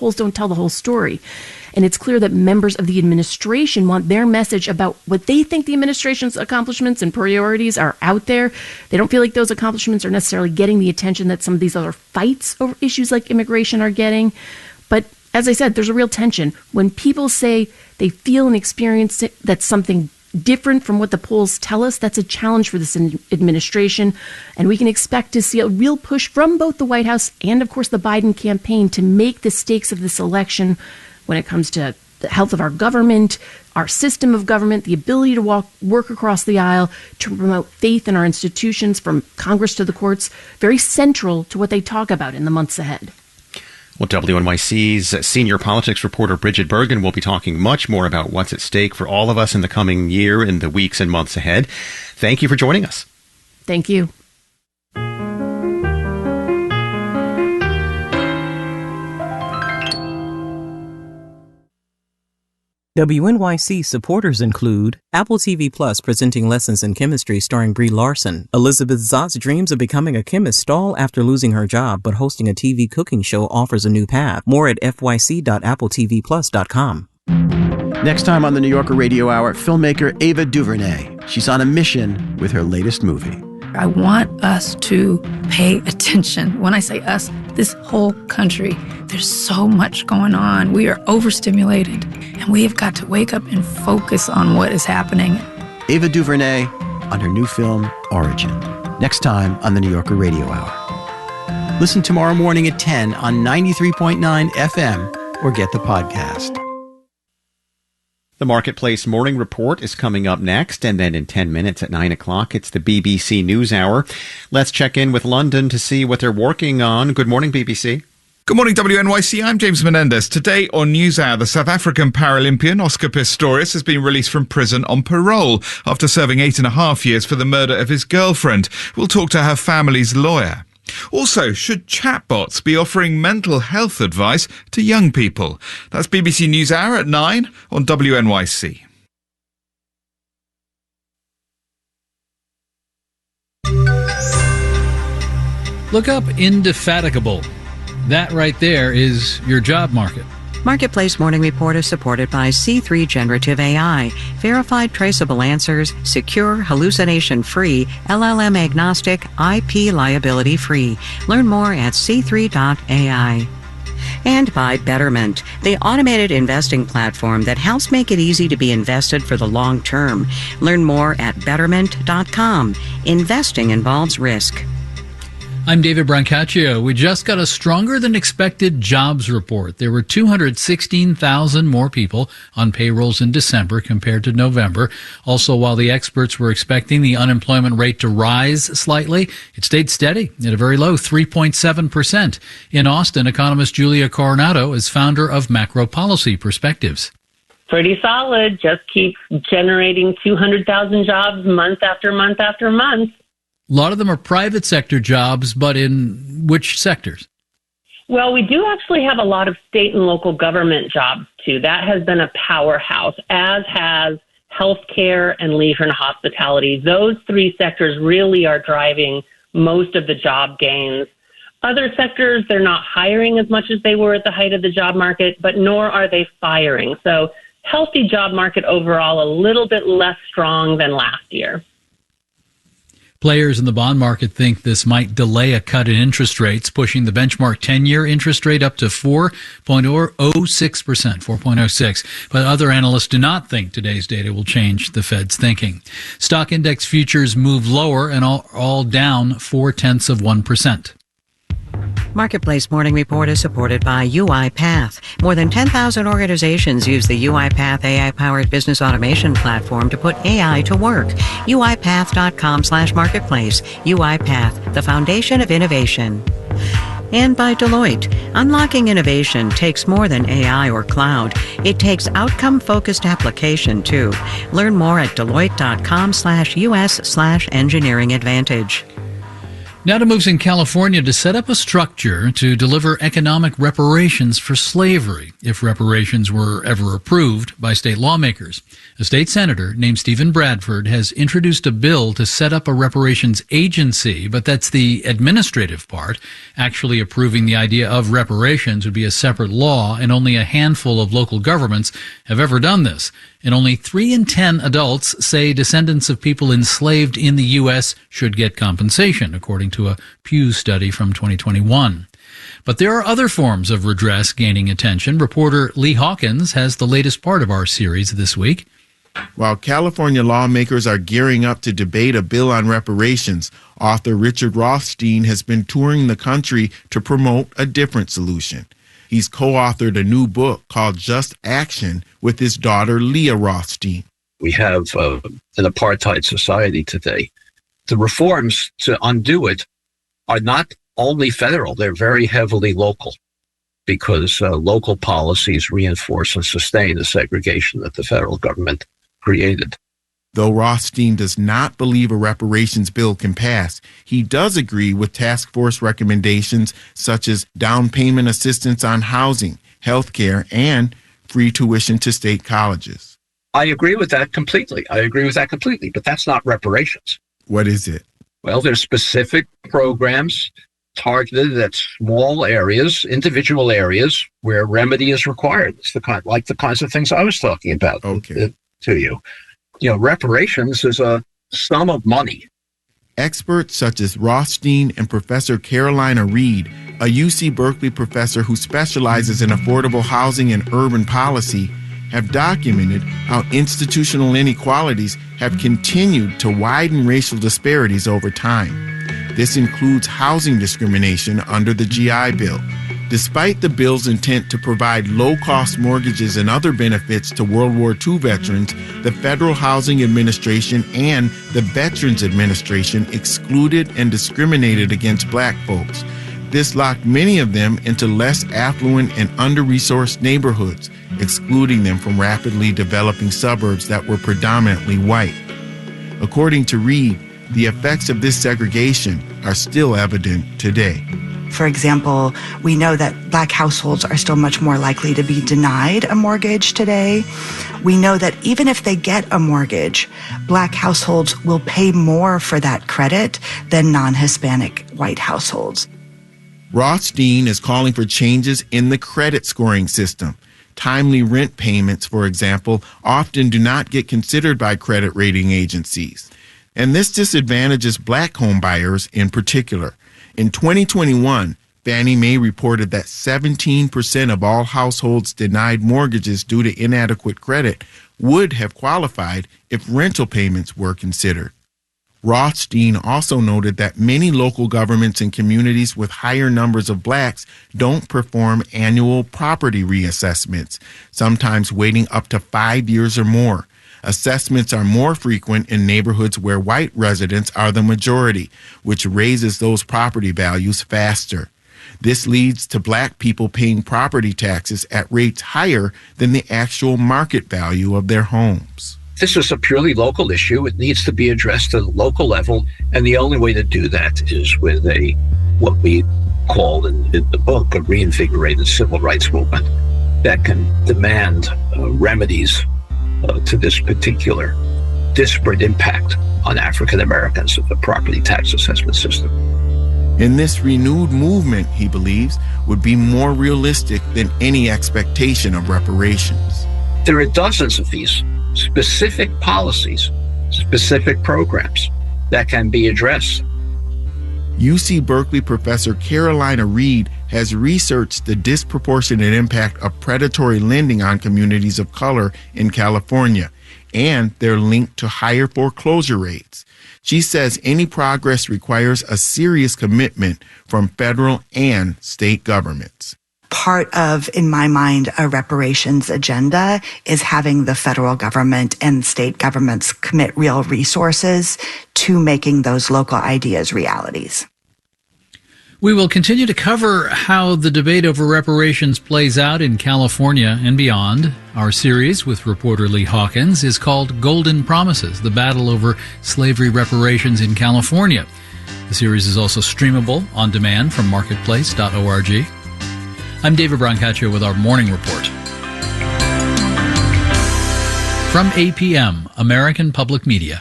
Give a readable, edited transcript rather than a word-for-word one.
polls don't tell the whole story. And it's clear that members of the administration want their message about what they think the administration's accomplishments and priorities are out there. They don't feel like those accomplishments are necessarily getting the attention that some of these other fights over issues like immigration are getting. But as I said, there's a real tension. When people say they feel and experience that's something different from what the polls tell us, that's a challenge for this administration. And we can expect to see a real push from both the White House and, of course, the Biden campaign to make the stakes of this election when it comes to the health of our government, our system of government, the ability to work across the aisle, to promote faith in our institutions from Congress to the courts, very central to what they talk about in the months ahead. Well, WNYC's senior politics reporter Bridget Bergen will be talking much more about what's at stake for all of us in the coming year and the weeks and months ahead. Thank you for joining us. Thank you. WNYC supporters include Apple TV Plus presenting Lessons in Chemistry starring Brie Larson. Elizabeth Zott's dreams of becoming a chemist stall after losing her job, but hosting a TV cooking show offers a new path. More at fyc.appletvplus.com. Next time on the New Yorker Radio Hour, filmmaker Ava DuVernay. She's on a mission with her latest movie. I want us to pay attention. When I say us, this whole country. There's so much going on. We are overstimulated, and we have got to wake up and focus on what is happening. Ava DuVernay on her new film, Origin. Next time on the New Yorker Radio Hour. Listen tomorrow morning at 10 on 93.9 FM or get the podcast. The Marketplace Morning Report is coming up next, and then in 10 minutes at 9 o'clock, it's the BBC News Hour. Let's check in with London to see what they're working on. Good morning, BBC. Good morning, WNYC. I'm James Menendez. Today on NewsHour, the South African Paralympian Oscar Pistorius has been released from prison on parole after serving 8.5 years for the murder of his girlfriend. We'll talk to her family's lawyer. Also, should chatbots be offering mental health advice to young people? That's BBC NewsHour at 9 on WNYC. Look up Indefatigable. That right there is your job market. Marketplace Morning Report is supported by C3 Generative AI. Verified traceable answers, secure, hallucination-free, LLM-agnostic, IP liability-free. Learn more at c3.ai. And by Betterment, the automated investing platform that helps make it easy to be invested for the long term. Learn more at betterment.com. Investing involves risk. I'm David Brancaccio. We just got a stronger than expected jobs report. There were 216,000 more people on payrolls in December compared to November. Also, while the experts were expecting the unemployment rate to rise slightly, it stayed steady at a very low 3.7%. In Austin, economist Julia Coronado is founder of Macro Policy Perspectives. Pretty solid. Just keep generating 200,000 jobs month after month after month. A lot of them are private sector jobs, but in which sectors? Well, we do actually have a lot of state and local government jobs, too. That has been a powerhouse, as has healthcare and leisure and hospitality. Those three sectors really are driving most of the job gains. Other sectors, they're not hiring as much as they were at the height of the job market, but nor are they firing. So healthy job market overall, a little bit less strong than last year. Players in the bond market think this might delay a cut in interest rates, pushing the benchmark 10-year interest rate up to 4.06%, 4.06. But other analysts do not think today's data will change the Fed's thinking. Stock index futures move lower and all down 0.4%. Marketplace Morning Report is supported by UiPath. More than 10,000 organizations use the UiPath AI-powered business automation platform to put AI to work. UiPath.com/marketplace. UiPath, the foundation of innovation. And by Deloitte. Unlocking innovation takes more than AI or cloud. It takes outcome-focused application, too. Learn more at Deloitte.com/US/engineering advantage. Now to moves in California to set up a structure to deliver economic reparations for slavery, if reparations were ever approved by state lawmakers. A state senator named Stephen Bradford has introduced a bill to set up a reparations agency, but that's the administrative part. Actually approving the idea of reparations would be a separate law, and only a handful of local governments have ever done this. And only 3 in 10 adults say descendants of people enslaved in the U.S. should get compensation, according to a Pew study from 2021. But there are other forms of redress gaining attention. Reporter Lee Hawkins has the latest part of our series this week. While California lawmakers are gearing up to debate a bill on reparations, author Richard Rothstein has been touring the country to promote a different solution. He's co-authored a new book called Just Action with his daughter, Leah Rothstein. We have an apartheid society today. The reforms to undo it are not only federal, they're very heavily local, because local policies reinforce and sustain the segregation that the federal government created. Though Rothstein does not believe a reparations bill can pass, he does agree with task force recommendations such as down payment assistance on housing, health care, and free tuition to state colleges. I agree with that completely. But that's not reparations. What is it? Well, there's specific programs targeted at small areas, individual areas where remedy is required. It's the kinds of things I was talking about to you. Reparations is a sum of money. Experts such as Rothstein and Professor Carolina Reed, a UC Berkeley professor who specializes in affordable housing and urban policy, have documented how institutional inequalities have continued to widen racial disparities over time. This includes housing discrimination under the GI Bill. Despite the bill's intent to provide low-cost mortgages and other benefits to World War II veterans, the Federal Housing Administration and the Veterans Administration excluded and discriminated against black folks. This locked many of them into less affluent and under-resourced neighborhoods, excluding them from rapidly developing suburbs that were predominantly white. According to Reed, the effects of this segregation are still evident today. For example, we know that black households are still much more likely to be denied a mortgage today. We know that even if they get a mortgage, black households will pay more for that credit than non-Hispanic white households. Rothstein is calling for changes in the credit scoring system. Timely rent payments, for example, often do not get considered by credit rating agencies. And this disadvantages black home buyers in particular. In 2021, Fannie Mae reported that 17% of all households denied mortgages due to inadequate credit would have qualified if rental payments were considered. Rothstein also noted that many local governments and communities with higher numbers of blacks don't perform annual property reassessments, sometimes waiting up to 5 years or more. Assessments are more frequent in neighborhoods where white residents are the majority, which raises those property values faster. This leads to black people paying property taxes at rates higher than the actual market value of their homes. This is a purely local issue. It needs to be addressed at a local level, and the only way to do that is with what we call in the book a reinvigorated civil rights movement that can demand remedies to this particular disparate impact on African Americans of the property tax assessment system. And this renewed movement, he believes, would be more realistic than any expectation of reparations. There are dozens of these specific policies, specific programs that can be addressed. UC Berkeley professor Carolina Reed has researched the disproportionate impact of predatory lending on communities of color in California and their link to higher foreclosure rates. She says any progress requires a serious commitment from federal and state governments. Part of, in my mind, a reparations agenda is having the federal government and state governments commit real resources to making those local ideas realities. We will continue to cover how the debate over reparations plays out in California and beyond. Our series with reporter Lee Hawkins is called Golden Promises, the battle over slavery reparations in California. The series is also streamable on demand from marketplace.org. I'm David Brancaccio with our morning report. From APM, American Public Media.